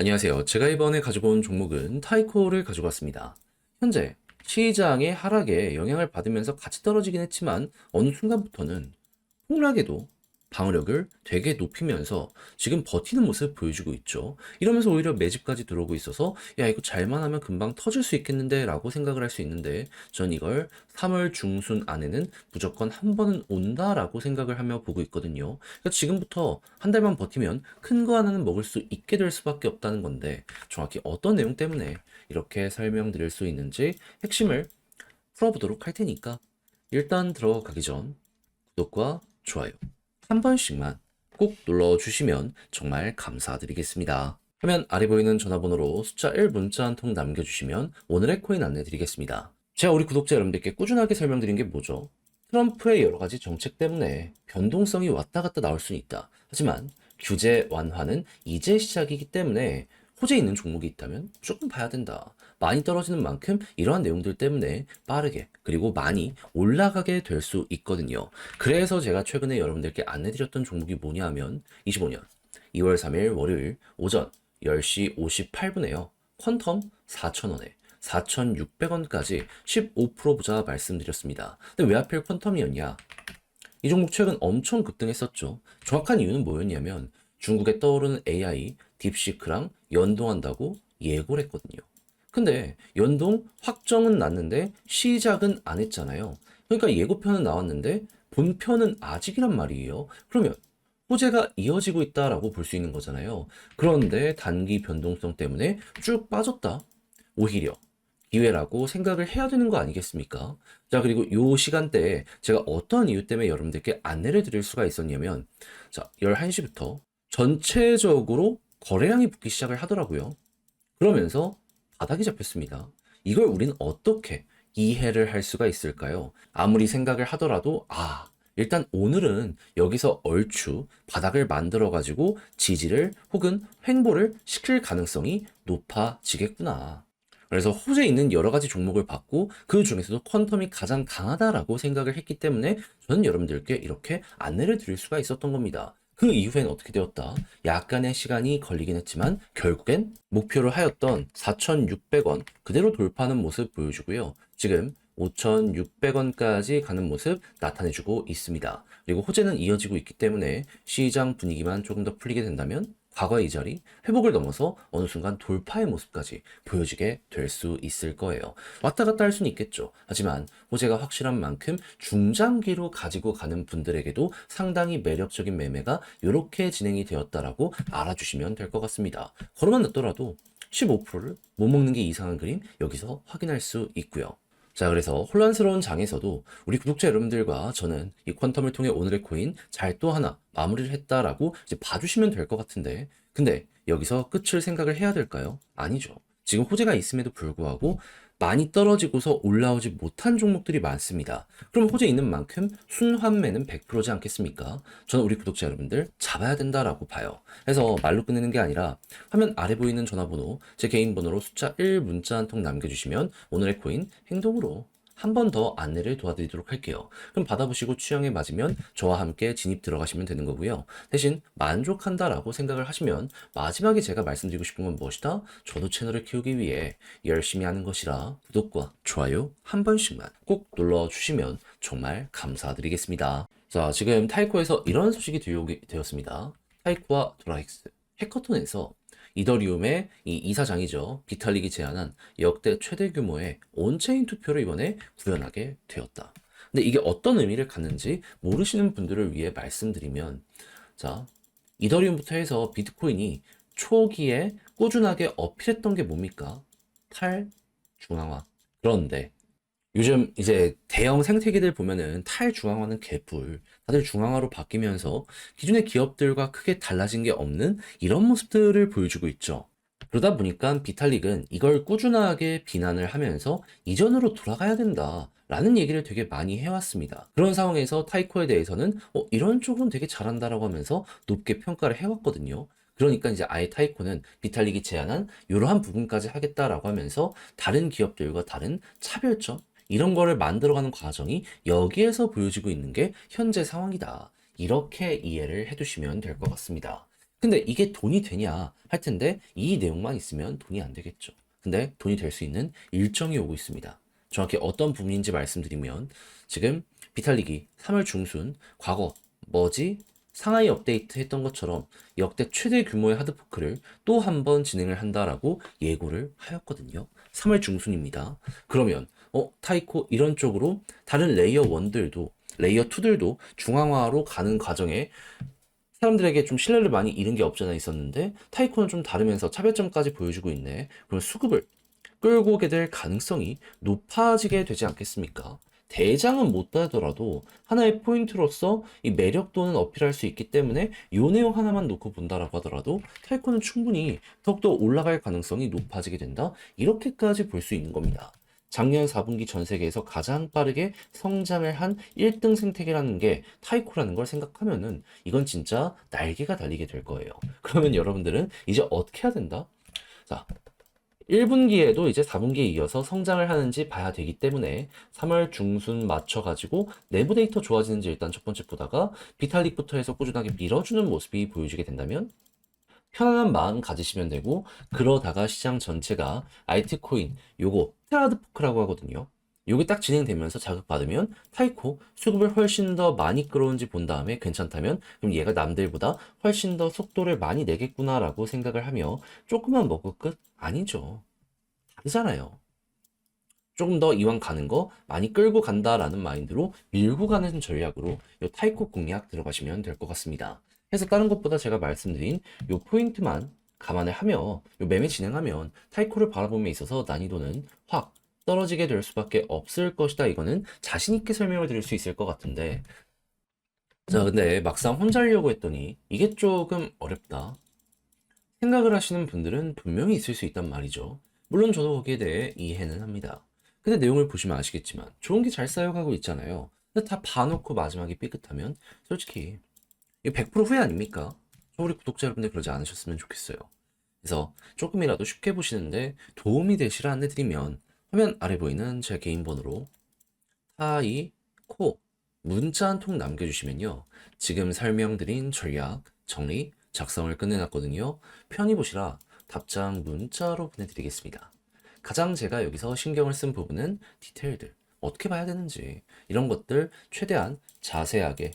안녕하세요. 제가 이번에 가지고 온 종목은 타이코를 가지고 왔습니다. 현재 시장의 하락에 영향을 받으면서 같이 떨어지긴 했지만 어느 순간부터는 폭락에도 방어력을 되게 높이면서 지금 버티는 모습 보여주고 있죠. 이러면서 오히려 매집까지 들어오고 있어서 야 이거 잘만 하면 금방 터질 수 있겠는데 라고 생각을 할 수 있는데 전 이걸 3월 중순 안에는 무조건 한 번은 온다라고 생각을 하며 보고 있거든요. 그러니까 지금부터 한 달만 버티면 큰 거 하나는 먹을 수 있게 될 수밖에 없다는 건데 정확히 어떤 내용 때문에 이렇게 설명드릴 수 있는지 핵심을 풀어보도록 할 테니까 일단 들어가기 전 구독과 좋아요 한 번씩만 꼭 눌러주시면 정말 감사드리겠습니다. 화면 아래 보이는 전화번호로 숫자 1 문자 한 통 남겨주시면 오늘의 코인 안내 드리겠습니다. 제가 우리 구독자 여러분들께 꾸준하게 설명드린 게 뭐죠? 트럼프의 여러 가지 정책 때문에 변동성이 왔다 갔다 나올 수는 있다. 하지만 규제 완화는 이제 시작이기 때문에 호재 있는 종목이 있다면 무조건 봐야 된다. 많이 떨어지는 만큼 이러한 내용들 때문에 빠르게 그리고 많이 올라가게 될 수 있거든요. 그래서 제가 최근에 여러분들께 안내드렸던 종목이 뭐냐 하면 25년 2월 3일 월요일 오전 10시 58분에요. 퀀텀 4,000원에 4,600원까지 15% 보자 말씀드렸습니다. 근데 왜 하필 퀀텀이었냐? 이 종목 최근 엄청 급등했었죠. 정확한 이유는 뭐였냐면 중국에 떠오르는 AI 딥시크랑 연동한다고 예고를 했거든요. 근데 연동 확정은 났는데 시작은 안 했잖아요. 그러니까 예고편은 나왔는데 본편은 아직이란 말이에요. 그러면 호재가 이어지고 있다라고 볼 수 있는 거잖아요. 그런데 단기 변동성 때문에 쭉 빠졌다. 오히려 기회라고 생각을 해야 되는 거 아니겠습니까? 자, 그리고 요 시간대에 제가 어떤 이유 때문에 여러분들께 안내를 드릴 수가 있었냐면, 자, 11시부터 전체적으로 거래량이 붙기 시작을 하더라고요. 그러면서 바닥이 잡혔습니다. 이걸 우리는 어떻게 이해를 할 수가 있을까요? 아무리 생각을 하더라도, 일단 오늘은 여기서 얼추 바닥을 만들어가지고 지지를 혹은 횡보를 시킬 가능성이 높아지겠구나. 그래서 호재 있는 여러 가지 종목을 봤고 그 중에서도 퀀텀이 가장 강하다라고 생각을 했기 때문에 저는 여러분들께 이렇게 안내를 드릴 수가 있었던 겁니다. 그 이후엔 어떻게 되었다? 약간의 시간이 걸리긴 했지만 결국엔 목표로 하였던 4,600원 그대로 돌파하는 모습 보여주고요. 지금 5,600원까지 가는 모습 나타내주고 있습니다. 그리고 호재는 이어지고 있기 때문에 시장 분위기만 조금 더 풀리게 된다면 과거의 이 자리, 회복을 넘어서 어느 순간 돌파의 모습까지 보여지게 될 수 있을 거예요. 왔다 갔다 할 수는 있겠죠. 하지만 호재가 확실한 만큼 중장기로 가지고 가는 분들에게도 상당히 매력적인 매매가 이렇게 진행이 되었다라고 알아주시면 될 것 같습니다. 걸어만 놨더라도 15%를 못 먹는 게 이상한 그림 여기서 확인할 수 있고요. 자, 그래서 혼란스러운 장에서도 우리 구독자 여러분들과 저는 이 퀀텀을 통해 오늘의 코인 잘 또 하나 마무리를 했다라고 이제 봐주시면 될 것 같은데, 근데 여기서 끝을 생각을 해야 될까요? 아니죠. 지금 호재가 있음에도 불구하고 많이 떨어지고서 올라오지 못한 종목들이 많습니다. 그럼 호재 있는 만큼 순환매는 100%지 않겠습니까? 저는 우리 구독자 여러분들 잡아야 된다라고 봐요. 그래서 말로 끝내는 게 아니라 화면 아래 보이는 전화번호, 제 개인 번호로 숫자 1 문자 한 통 남겨주시면 오늘의 코인 행동으로 한 번 더 안내를 도와드리도록 할게요. 그럼 받아보시고 취향에 맞으면 저와 함께 진입 들어가시면 되는 거고요. 대신 만족한다라고 생각을 하시면 마지막에 제가 말씀드리고 싶은 건 무엇이다? 저도 채널을 키우기 위해 열심히 하는 것이라 구독과 좋아요 한 번씩만 꼭 눌러주시면 정말 감사드리겠습니다. 자, 지금 타이코에서 이런 소식이 들려오게 되었습니다. 타이코와 도라엑스 해커톤에서 이더리움의 이 이사장이죠. 비탈릭이 제안한 역대 최대 규모의 온체인 투표를 이번에 구현하게 되었다. 근데 이게 어떤 의미를 갖는지 모르시는 분들을 위해 말씀드리면, 자, 이더리움부터 해서 비트코인이 초기에 꾸준하게 어필했던 게 뭡니까? 탈중앙화. 그런데 요즘 이제 대형 생태계들 보면은 탈중앙화는 개뿔, 다들 중앙화로 바뀌면서 기존의 기업들과 크게 달라진 게 없는 이런 모습들을 보여주고 있죠. 그러다 보니까 비탈릭은 이걸 꾸준하게 비난을 하면서 이전으로 돌아가야 된다. 라는 얘기를 되게 많이 해왔습니다. 그런 상황에서 타이코에 대해서는 이런 쪽은 되게 잘한다라고 하면서 높게 평가를 해왔거든요. 그러니까 이제 아예 타이코는 비탈릭이 제안한 이러한 부분까지 하겠다라고 하면서 다른 기업들과 다른 차별점 이런 거를 만들어가는 과정이 여기에서 보여지고 있는 게 현재 상황이다. 이렇게 이해를 해두시면 될 것 같습니다. 근데 이게 돈이 되냐 할 텐데 이 내용만 있으면 돈이 안 되겠죠. 근데 돈이 될 수 있는 일정이 오고 있습니다. 정확히 어떤 부분인지 말씀드리면 지금 비탈릭이 3월 중순 과거 뭐지? 상하이 업데이트 했던 것처럼 역대 최대 규모의 하드포크를 또 한 번 진행을 한다라고 예고를 하였거든요. 3월 중순입니다. 그러면 타이코 이런 쪽으로 다른 레이어 1들도 레이어 2들도 중앙화로 가는 과정에 사람들에게 좀 신뢰를 많이 잃은 게 없잖아 있었는데 타이코는 좀 다르면서 차별점까지 보여주고 있네. 그럼 수급을 끌고 오게 될 가능성이 높아지게 되지 않겠습니까? 대장은 못 따더라도 하나의 포인트로서 이 매력도는 어필할 수 있기 때문에 요 내용 하나만 놓고 본다라고 하더라도 타이코는 충분히 더욱더 올라갈 가능성이 높아지게 된다. 이렇게까지 볼 수 있는 겁니다. 작년 4분기 전 세계에서 가장 빠르게 성장을 한 1등 생태계라는 게 타이코라는 걸 생각하면은 이건 진짜 날개가 달리게 될 거예요. 그러면 여러분들은 이제 어떻게 해야 된다? 자, 1분기에도 이제 4분기에 이어서 성장을 하는지 봐야 되기 때문에 3월 중순 맞춰가지고 내부 데이터 좋아지는지 일단 첫 번째 보다가 비탈릭부터 해서 꾸준하게 밀어주는 모습이 보여지게 된다면 편안한 마음 가지시면 되고 그러다가 시장 전체가 알트코인 요거 트라드포크라고 하거든요. 요게 딱 진행되면서 자극받으면 타이코 수급을 훨씬 더 많이 끌어온지 본 다음에 괜찮다면 그럼 얘가 남들보다 훨씬 더 속도를 많이 내겠구나라고 생각을 하며 조금만 먹고 끝? 아니죠. 다르잖아요. 조금 더 이왕 가는 거 많이 끌고 간다라는 마인드로 밀고 가는 전략으로 요 타이코 공략 들어가시면 될 것 같습니다. 그래서 다른 것보다 제가 말씀드린 요 포인트만 감안을 하며 요 매매 진행하면 타이코를 바라봄에 있어서 난이도는 확 떨어지게 될 수밖에 없을 것이다. 이거는 자신 있게 설명을 드릴 수 있을 것 같은데 자 근데 막상 혼자 하려고 했더니 이게 조금 어렵다 생각을 하시는 분들은 분명히 있을 수 있단 말이죠. 물론 저도 거기에 대해 이해는 합니다. 근데 내용을 보시면 아시겠지만 좋은 게 잘 쌓여가고 있잖아요. 근데 다 봐놓고 마지막에 삐끗하면 솔직히 이거 100% 후회 아닙니까? 저 우리 구독자 여러분들 그러지 않으셨으면 좋겠어요. 그래서 조금이라도 쉽게 보시는데 도움이 되시라 안내드리면 화면 아래 보이는 제 개인 번호로 타이코 문자 한 통 남겨주시면요. 지금 설명드린 전략 정리 작성을 끝내놨거든요. 편히 보시라 답장 문자로 보내드리겠습니다. 가장 제가 여기서 신경을 쓴 부분은 디테일들 어떻게 봐야 되는지 이런 것들 최대한 자세하게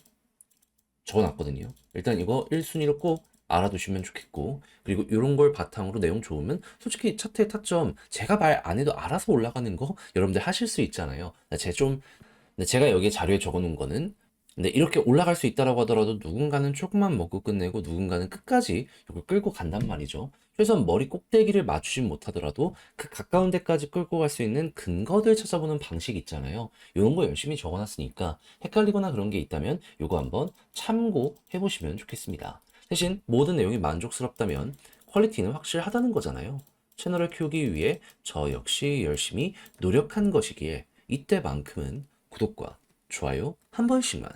적어놨거든요. 일단 이거 1순위로 꼭 알아두시면 좋겠고 그리고 이런 걸 바탕으로 내용 좋으면 솔직히 차트의 타점 제가 말 안 해도 알아서 올라가는 거 여러분들 하실 수 있잖아요. 근데 제가 여기에 자료에 적어놓은 거는 근데 이렇게 올라갈 수 있다라고 하더라도 누군가는 조금만 먹고 끝내고 누군가는 끝까지 이걸 끌고 간단 말이죠. 최소한 머리 꼭대기를 맞추진 못하더라도 그 가까운 데까지 끌고 갈 수 있는 근거들 찾아보는 방식이 있잖아요. 이런 거 열심히 적어놨으니까 헷갈리거나 그런 게 있다면 이거 한번 참고해 보시면 좋겠습니다. 대신 모든 내용이 만족스럽다면 퀄리티는 확실하다는 거잖아요. 채널을 키우기 위해 저 역시 열심히 노력한 것이기에 이때만큼은 구독과 좋아요 한 번씩만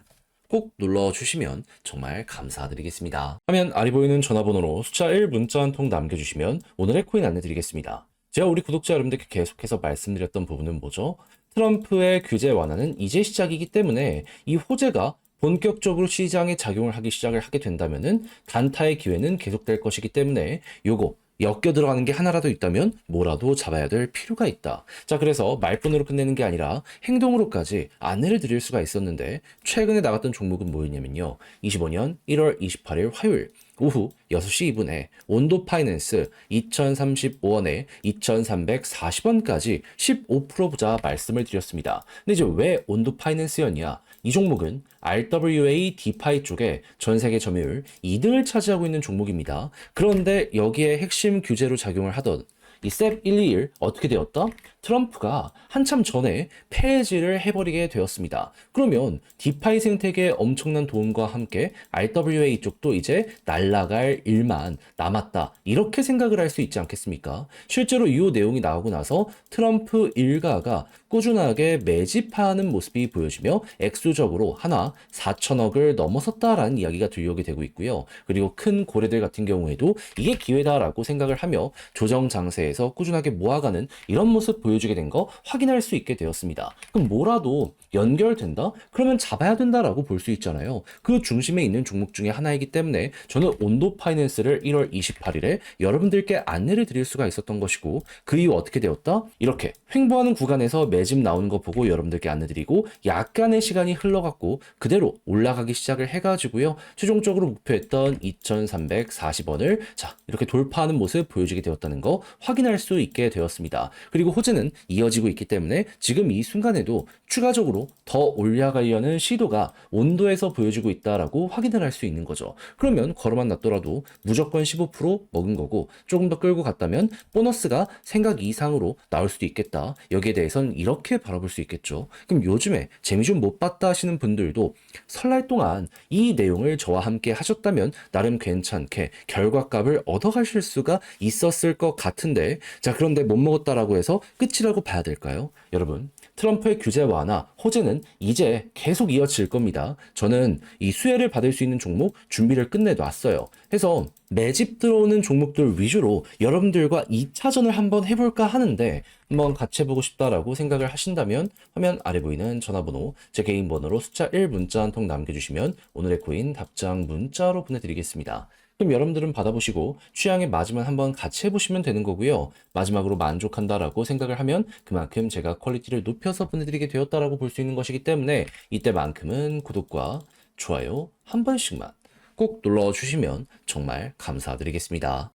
꼭 눌러주시면 정말 감사드리겠습니다. 화면 아래 보이는 전화번호로 숫자 1 문자 한 통 남겨주시면 오늘의 코인 안내드리겠습니다. 제가 우리 구독자 여러분들께 계속해서 말씀드렸던 부분은 뭐죠? 트럼프의 규제 완화는 이제 시작이기 때문에 이 호재가 본격적으로 시장에 작용을 하기 시작을 하게 된다면은 단타의 기회는 계속될 것이기 때문에 요거 엮여 들어가는 게 하나라도 있다면 뭐라도 잡아야 될 필요가 있다. 자, 그래서 말뿐으로 끝내는 게 아니라 행동으로까지 안내를 드릴 수가 있었는데 최근에 나갔던 종목은 뭐였냐면요. 25년 1월 28일 화요일 오후 6시 2분에 온도 파이낸스 2035원에 2340원까지 15% 부자 말씀을 드렸습니다. 근데 이제 왜 온도 파이낸스였냐? 이 종목은 RWA 디파이 쪽에 전 세계 점유율 2등을 차지하고 있는 종목입니다. 그런데 여기에 핵심 규제로 작용을 하던 이 셉 121 어떻게 되었다? 트럼프가 한참 전에 폐지를 해버리게 되었습니다. 그러면 디파이 생태계에 엄청난 도움과 함께 RWA 쪽도 이제 날아갈 일만 남았다. 이렇게 생각을 할 수 있지 않겠습니까? 실제로 이 내용이 나오고 나서 트럼프 일가가 꾸준하게 매집하는 모습이 보여지며 액수적으로 하나 4천억을 넘어섰다라는 이야기가 들려오게 되고 있고요. 그리고 큰 고래들 같은 경우에도 이게 기회다라고 생각을 하며 조정 장세에 대해서 꾸준하게 모아가는 이런 모습 보여주게 된 거 확인할 수 있게 되었습니다. 그럼 뭐라도 연결된다? 그러면 잡아야 된다라고 볼 수 있잖아요. 그 중심에 있는 종목 중에 하나이기 때문에 저는 온도 파이낸스를 1월 28일에 여러분들께 안내를 드릴 수가 있었던 것이고, 그 이후 어떻게 되었다? 이렇게 횡보하는 구간에서 매집 나오는 거 보고 여러분들께 안내드리고, 약간의 시간이 흘러갔고 그대로 올라가기 시작을 해가지고요, 최종적으로 목표했던 2340원을 자 이렇게 돌파하는 모습 보여주게 되었다는 거 확인할 수 있게 되었습니다. 그리고 호재는 이어지고 있기 때문에 지금 이 순간에도 추가적으로 더 올라가려는 시도가 온도에서 보여지고 있다라고 확인을 할 수 있는 거죠. 그러면 걸어만 놨더라도 무조건 15% 먹은 거고, 조금 더 끌고 갔다면 보너스가 생각 이상으로 나올 수도 있겠다. 여기에 대해서는 이렇게 바라볼 수 있겠죠. 그럼 요즘에 재미 좀 못 봤다 하시는 분들도 설날 동안 이 내용을 저와 함께 하셨다면 나름 괜찮게 결과값을 얻어가실 수가 있었을 것 같은데, 자 그런데 못 먹었다라고 해서 끝이라고 봐야 될까요? 여러분, 트럼프의 규제 완화, 호재는 이제 계속 이어질 겁니다. 저는 이 수혜를 받을 수 있는 종목 준비를 끝내놨어요. 해서 매집 들어오는 종목들 위주로 여러분들과 2차전을 한번 해볼까 하는데, 한번 같이 해보고 싶다라고 생각을 하신다면 화면 아래 보이는 전화번호, 제 개인 번호로 숫자 1 문자 한 통 남겨주시면 오늘의 코인 답장 문자로 보내드리겠습니다. 그럼 여러분들은 받아보시고 취향에 맞으면 한번 같이 해보시면 되는 거고요. 마지막으로 만족한다라고 생각을 하면 그만큼 제가 퀄리티를 높여서 보내드리게 되었다라고 볼 수 있는 것이기 때문에, 이때만큼은 구독과 좋아요 한 번씩만 꼭 눌러주시면 정말 감사드리겠습니다.